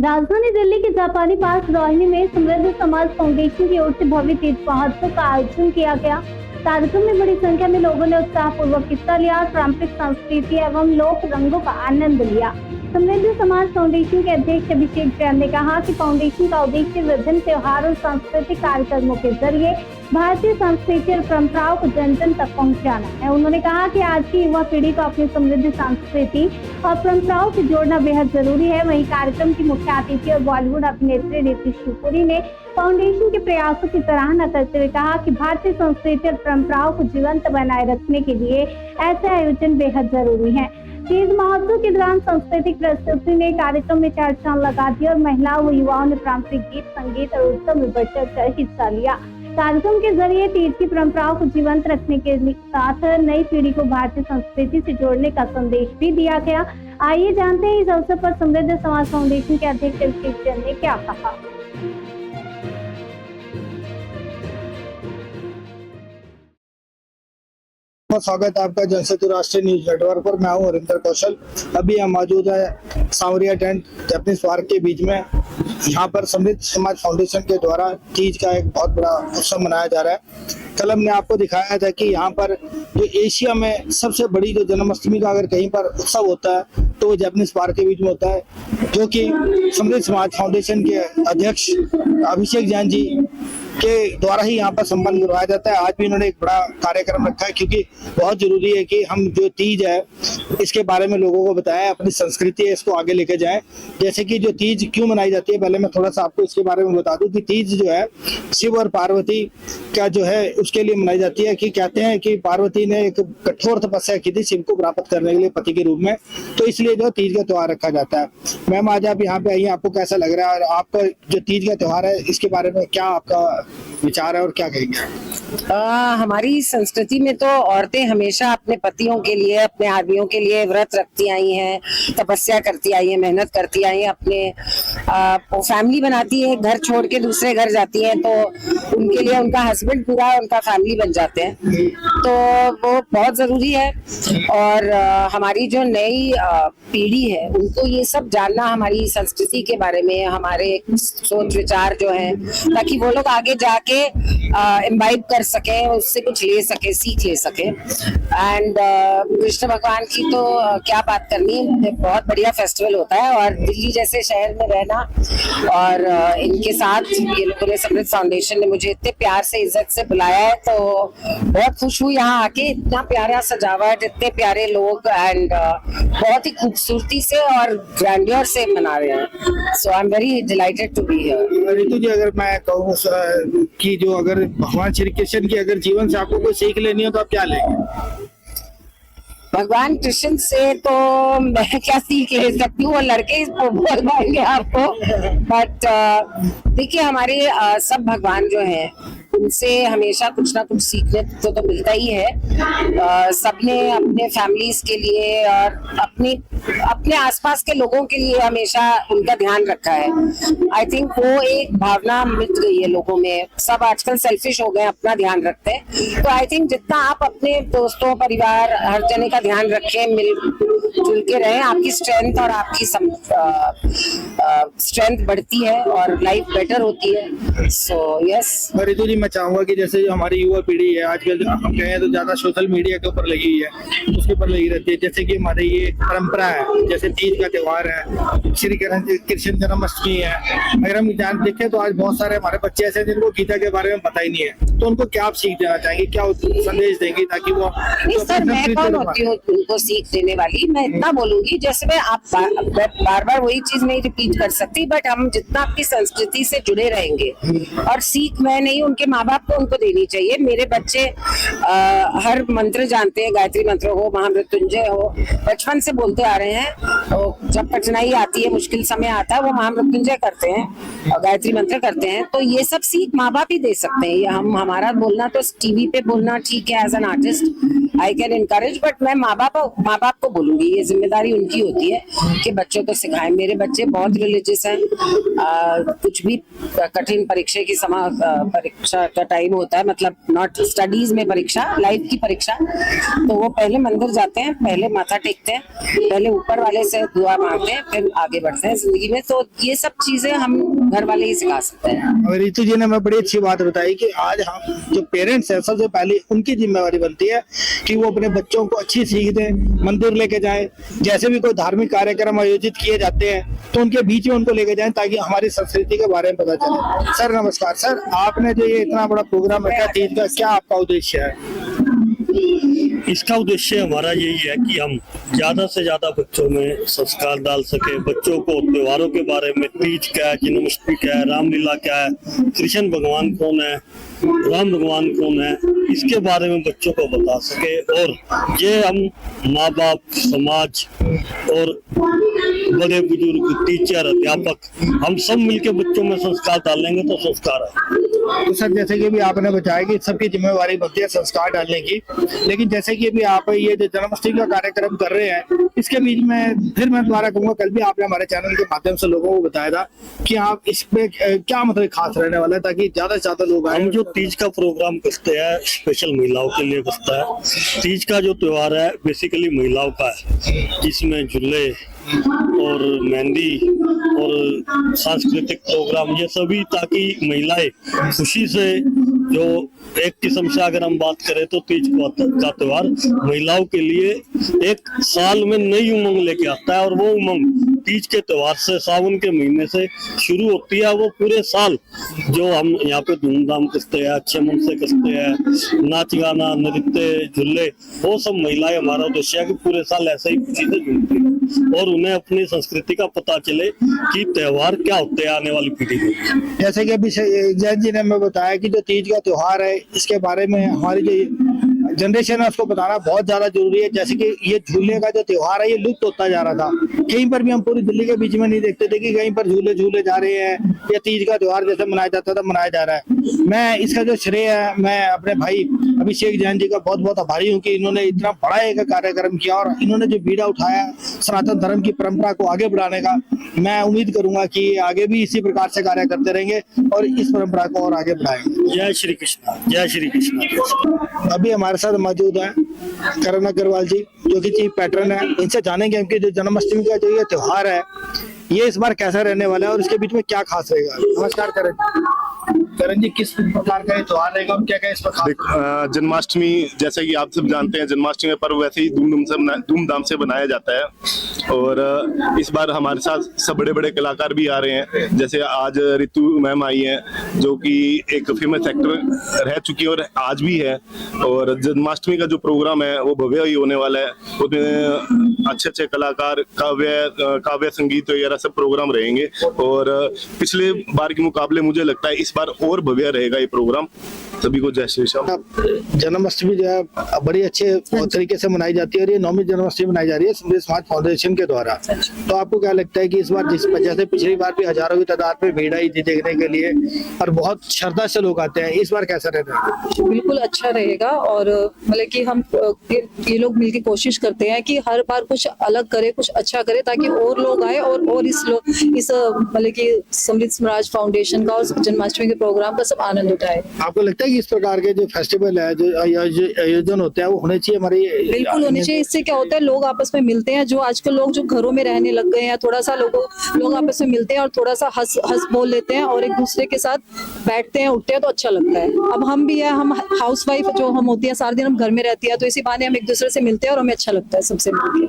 राजधानी दिल्ली के जापानी पार्क रोहिणी में समृद्ध समाज फाउंडेशन की ओर से भव्य तीज महोत्सव का आयोजन किया गया। कार्यक्रम में बड़ी संख्या में लोगों ने उत्साहपूर्वक हिस्सा लिया और पारंपरिक संस्कृति एवं लोक रंगों का आनंद लिया। समृद्ध समाज फाउंडेशन के अध्यक्ष अभिषेक जैन ने कहा कि फाउंडेशन का उद्देश्य विभिन्न त्योहार और सांस्कृतिक कार्यक्रमों के जरिए भारतीय संस्कृति और परंपराओं को जन जन तक पहुंचाना है। उन्होंने कहा कि आज की युवा पीढ़ी को अपनी समृद्ध संस्कृति और परंपराओं से जोड़ना बेहद जरूरी है। वहीं कार्यक्रम की मुख्य अतिथि और बॉलीवुड अभिनेत्री ऋतु शिवपुरी ने फाउंडेशन के प्रयासों की सराहना करते हुए कहा कि भारतीय संस्कृति और परंपराओं को जीवंत बनाए रखने के लिए ऐसे आयोजन बेहद जरूरी है। तीज महोत्सव के दौरान सांस्कृतिक प्रस्तुति ने कार्यक्रम में चार चांद लगा दिया और महिलाओं व युवाओं ने पारंपरिक गीत, संगीत और उत्सव में बढ़ चढ़ कर हिस्सा लिया। कार्यक्रम के जरिए तीज की परंपराओं को जीवंत रखने के साथ नई पीढ़ी को भारतीय संस्कृति से जोड़ने का संदेश भी दिया गया। आइए जानते हैं इस अवसर पर समृद्ध समाज फाउंडेशन के अध्यक्ष अभिषेक जैन ने क्या कहा। स्वागत है आपका जनसेतु राष्ट्रीय न्यूज नेटवर्क पर। मैं हूं हरिंदर कौशल। अभी हम मौजूद है सांवरिया टेंट जापानीज पार्क के बीच में। यहाँ पर समृद्ध समाज फाउंडेशन के द्वारा तीज का एक बहुत बड़ा उत्सव मनाया जा रहा है। कल हमने आपको दिखाया था कि यहाँ पर जो एशिया में सबसे बड़ी जो जन्माष्टमी का अगर कहीं पर उत्सव होता है तो वो जापानीज पार्क के बीच में होता है, जो कि समृद्ध समाज फाउंडेशन के अध्यक्ष अभिषेक जैन जी के द्वारा ही यहाँ पर संपन्न करवाया जाता है। आज भी इन्होंने एक बड़ा कार्यक्रम रखा है, क्योंकि बहुत जरूरी है कि हम जो तीज है इसके बारे में लोगों को बताएं, अपनी संस्कृति है इसको आगे लेके जाएं। जैसे कि जो तीज क्यों मनाई जाती है, पहले मैं थोड़ा सा आपको इसके बारे में बता दूं कि तीज जो है शिव और पार्वती का जो है उसके लिए मनाई जाती है। कि कहते हैं कि पार्वती ने एक कठोर तपस्या की थी शिव को प्राप्त करने के लिए पति के रूप में, तो इसलिए जो तीज का त्योहार रखा जाता है। मैम आज आप यहाँ पे आई, आपको कैसा लग रहा है और आपका जो तीज का त्योहार है इसके बारे में क्या आपका विचार है और क्या कहेंगे? हमारी संस्कृति में तो औरतें हमेशा अपने पतियों के लिए, अपने आदमियों के लिए व्रत रखती आई हैं, तपस्या करती आई हैं, मेहनत करती आई हैं, अपने फैमिली बनाती है, घर छोड़ के दूसरे घर जाती हैं तो उनके लिए उनका हस्बैंड पूरा उनका फैमिली बन जाते हैं, तो वो बहुत जरूरी है। और हमारी जो नई पीढ़ी है उनको ये सब जानना हमारी संस्कृति के बारे में, हमारे सोच विचार जो है, ताकि वो लोग आगे जाके इम्बाइब कर सके, उससे कुछ ले सके, सीख ले सके। एंड कृष्ण भगवान की तो क्या बात करनी, बहुत बढ़िया फेस्टिवल होता है। और दिल्ली जैसे शहर में रहना और इनके साथ ये लोगों ने समृद्ध फाउंडेशन ने मुझे इतने प्यार से इज्जत से बुलाया है, तो बहुत खुश हूँ यहाँ आके। इतना प्यारा सजावट, इतने प्यारे लोग एंड बहुत ही खूबसूरती से और ग्रैंडियर से मना रहे हैं। So I am very delighted to be here. Ritu ji, अगर मैं कहूँ कि जो अगर भगवान श्री कृष्ण की अगर जीवन से आपको कोई सीख लेनी हो तो आप क्या लेंगे? भगवान कृष्ण से तो मैं क्या सीख ले सकती हूँ, वो लड़के बोल पाएंगे आपको। बट देखिए हमारे सब भगवान जो हैं उनसे हमेशा कुछ ना कुछ सीखने को तो मिलता ही है। सबने अपने फैमिलीज के लिए और अपने आसपास के लोगों के लिए हमेशा उनका ध्यान रखा है। आई थिंक वो एक भावना मिट गई है लोगों में, सब आजकल सेल्फिश हो गए, अपना ध्यान रखते हैं। तो आई थिंक जितना आप अपने दोस्तों, परिवार, हर जने का ध्यान रखें, मिलजुल के रहें, आपकी स्ट्रेंथ और आपकी स्ट्रेंथ बढ़ती है और लाइफ बेटर होती है। So yes. रितु जी, मैं चाहूंगा कि जैसे जो हमारी युवा पीढ़ी है आजकल हम कहें तो ज्यादा सोशल मीडिया के ऊपर लगी हुई है, उसके ऊपर लगी रहती है। जैसे कि हमारी ये परंपरा है, जैसे तीज का त्योहार है, श्री कृष्ण जन्माष्टमी है, अगर हम जान देखें तो आज बहुत सारे हमारे बच्चे ऐसे हैं जिनको गीता के बारे में पता ही नहीं है, तो उनको क्या आप सीख देना चाहेंगे, क्या संदेश देंगे ताकि वो? सर, मैं कौन होती हूँ उनको सीख देने वाली? मैं इतना बोलूंगी, जैसे मैं आप बार बार वही चीज नहीं रिपीट कर सकती, बट हम जितना अपनी संस्कृति से जुड़े रहेंगे, और सीख मैं नहीं, उनके माँ बाप को उनको देनी चाहिए। मेरे बच्चे हर मंत्र जानते हैं, गायत्री मंत्र हो, महामृत्युंजय हो, बचपन से बोलते आ रहे हैं। तो जब कठिनाई आती है, मुश्किल समय आता है, वो महामृत्युंजय करते हैं और गायत्री मंत्र करते हैं। तो ये सब सीख माँ बाप ही दे सकते हैं। हम हमारा बोलना तो टीवी पे बोलना ठीक है as an artist, I can encourage, but मैं माँ बाप को बोलूंगी, ये जिम्मेदारी उनकी होती है कि बच्चों को सिखाएं। मेरे बच्चे बहुत रिलीजियस हैं, कुछ भी कठिन परीक्षा का टाइम होता है, मतलब नॉट स्टडीज में परीक्षा, लाइफ की परीक्षा, तो वो पहले मंदिर जाते हैं, पहले माथा टेकते हैं, पहले ऊपर वाले से दुआ मांगते हैं, फिर आगे बढ़ते हैं जिंदगी में। तो ये सब चीजें हम घर वाले ही सिखा सकते हैं। और रितु जी ने हमें बड़ी अच्छी बात बताई कि आज हम जो पेरेंट्स हैं, सबसे पहले उनकी जिम्मेवारी बनती है कि वो अपने बच्चों को अच्छी सीख दें, मंदिर लेके जाएं, जैसे भी कोई धार्मिक कार्यक्रम आयोजित किए जाते हैं तो उनके बीच में उनको लेके जाएं ताकि हमारी संस्कृति के बारे में पता चले। सर नमस्कार। सर, आपने जो ये इतना बड़ा प्रोग्राम रखा तीज का, क्या आपका उद्देश्य है? इसका उद्देश्य हमारा यही है कि हम ज्यादा से ज्यादा बच्चों में संस्कार डाल सके, बच्चों को त्योहारों के बारे में, तीज क्या है, जन्माष्टमी क्या है, रामलीला क्या है, कृष्ण भगवान कौन है, राम भगवान कौन है, इसके बारे में बच्चों को बता सके। और ये हम माँ बाप, समाज और बड़े बुजुर्ग, टीचर, अध्यापक, हम सब मिलके बच्चों में संस्कार डालेंगे तो संस्कार है। तो सर, जैसे कि अभी आपने बताया कि सबकी जिम्मेवारी बनती है संस्कार डालने की, लेकिन जैसे कि अभी आप ये जो जन्माष्टमी का कार्यक्रम कर रहे हैं, इसके बीच में फिर मैं दोबारा कहूंगा, कल भी आपने हमारे चैनल के माध्यम से लोगों को बताया था कि आप इसमें क्या मतलब खास रहने वाला है ताकि ज्यादा से ज्यादा लोग आए। हम जो तीज का प्रोग्राम करते हैं स्पेशल महिलाओं के लिए करता है। तीज का जो त्योहार है बेसिकली महिलाओं का है, जिसमें झूले और मेहंदी और सांस्कृतिक प्रोग्राम, ये सभी, ताकि महिलाएं खुशी से, जो एक किस्म से अगर हम बात करें तो तीज का त्योहार महिलाओं के लिए एक साल में नई उमंग लेके आता है। और वो उमंग तीज के त्योहार से, सावन के महीने से शुरू होती है। वो पूरे साल जो हम यहाँ पे धूमधाम करते हैं, अच्छे मन से करते हैं, नाच गाना, नृत्य, झूले, वो सब महिलाएं, हमारा उद्देश्य है कि पूरे साल ऐसे ही खुशी से झूमती हैं और उन्हें अपनी संस्कृति का पता चले कि त्योहार क्या होते हैं आने वाली पीढ़ी में। जैसे कि अभी जैन जी ने हमें बताया कि जो तीज का त्योहार है, इसके बारे में हमारी जो जनरेशन है उसको बताना बहुत ज्यादा जरूरी है। जैसे कि ये झूले का जो त्योहार है ये लुप्त होता जा रहा था, कहीं पर भी हम पूरी दिल्ली के बीच में नहीं देखते थे कि कहीं पर झूले जा रहे हैं या तीज का त्योहार जैसे मनाया जाता था मनाया जा रहा है। मैं इसका जो श्रेय है मैं अपने भाई अभिषेक जैन जी का बहुत बहुत आभारी हूँ कि इन्होंने इतना बड़ा एक कार्यक्रम किया और इन्होंने जो बीड़ा उठाया सनातन धर्म की परंपरा को आगे बढ़ाने का। मैं उम्मीद करूंगा कि आगे भी इसी प्रकार से कार्य करते रहेंगे और इस परंपरा को और आगे बढ़ाएंगे। जय श्री कृष्ण, जय श्री कृष्ण। अभी हमारे साथ मौजूद है करण अग्रवाल जी, जो कि चीफ पैटर्न है। इनसे जानेंगे इनके जो जन्माष्टमी का जो ये त्योहार है ये इस बार कैसा रहने वाला है और इसके बीच में क्या खास रहेगा। नमस्कार करण जी, किस प्रकार का ये त्योहार रहेगा और क्या क्या इस पर खास? जन्माष्टमी, जैसे कि आप सब जानते हैं, जन्माष्टमी पर्व वैसे ही धूमधाम से बनाया जाता है। और इस बार हमारे साथ सब बड़े बड़े कलाकार भी आ रहे हैं। जैसे आज रितु मैम आई हैं जो कि एक फेमस एक्टर रह चुकी है और आज भी है। और जन्माष्टमी का जो प्रोग्राम है वो भव्य ही होने वाला है। उसमें अच्छे अच्छे कलाकार, काव्य संगीत वगैरह सब प्रोग्राम रहेंगे। और पिछले बार के मुकाबले मुझे लगता है इस बार और भव्य रहेगा ये प्रोग्राम। सभी को जय श्री श्याम। जन्माष्टमी जो है बड़ी अच्छे तरीके से मनाई जाती है और ये 9वीं जन्माष्टमी मनाई जा रही है समृद्ध समाज फाउंडेशन के द्वारा। तो आपको क्या लगता है कि इस बार जिस वजह से पिछली बार भी हजारों की तादाद में भीड़ आई थी देखने के लिए और बहुत श्रद्धा से लोग आते हैं, इस बार कैसा रहता है? बिल्कुल अच्छा रहेगा। और मतलब कि हम ये लोग मिलकर कोशिश करते हैं कि हर बार कुछ अलग करे, कुछ अच्छा करे, ताकि और लोग आए और इस मतलब कि समृद्ध समाज फाउंडेशन का और जन्माष्टमी के प्रोग्राम का सब आनंद उठाए। आपको लगता है कि इस प्रकार के जो फेस्टिवल है, जो आयोजन होते हैं, वो होने चाहिए हमारे? बिल्कुल होने चाहिए। इससे क्या होता है, लोग आपस में मिलते हैं। जो आजकल लोग जो घरों में रहने लग गए हैं, थोड़ा सा लोग आपस में मिलते हैं और थोड़ा सा हंस बोल लेते हैं और एक दूसरे के साथ बैठते हैं, उठते हैं, तो अच्छा लगता है। अब हम भी है, हम हाउस वाइफ जो हम होती है, सारा दिन हम घर में रहती है, तो इसी बहाने हम एक दूसरे से मिलते हैं और हमें अच्छा लगता है सबसे मिलकर।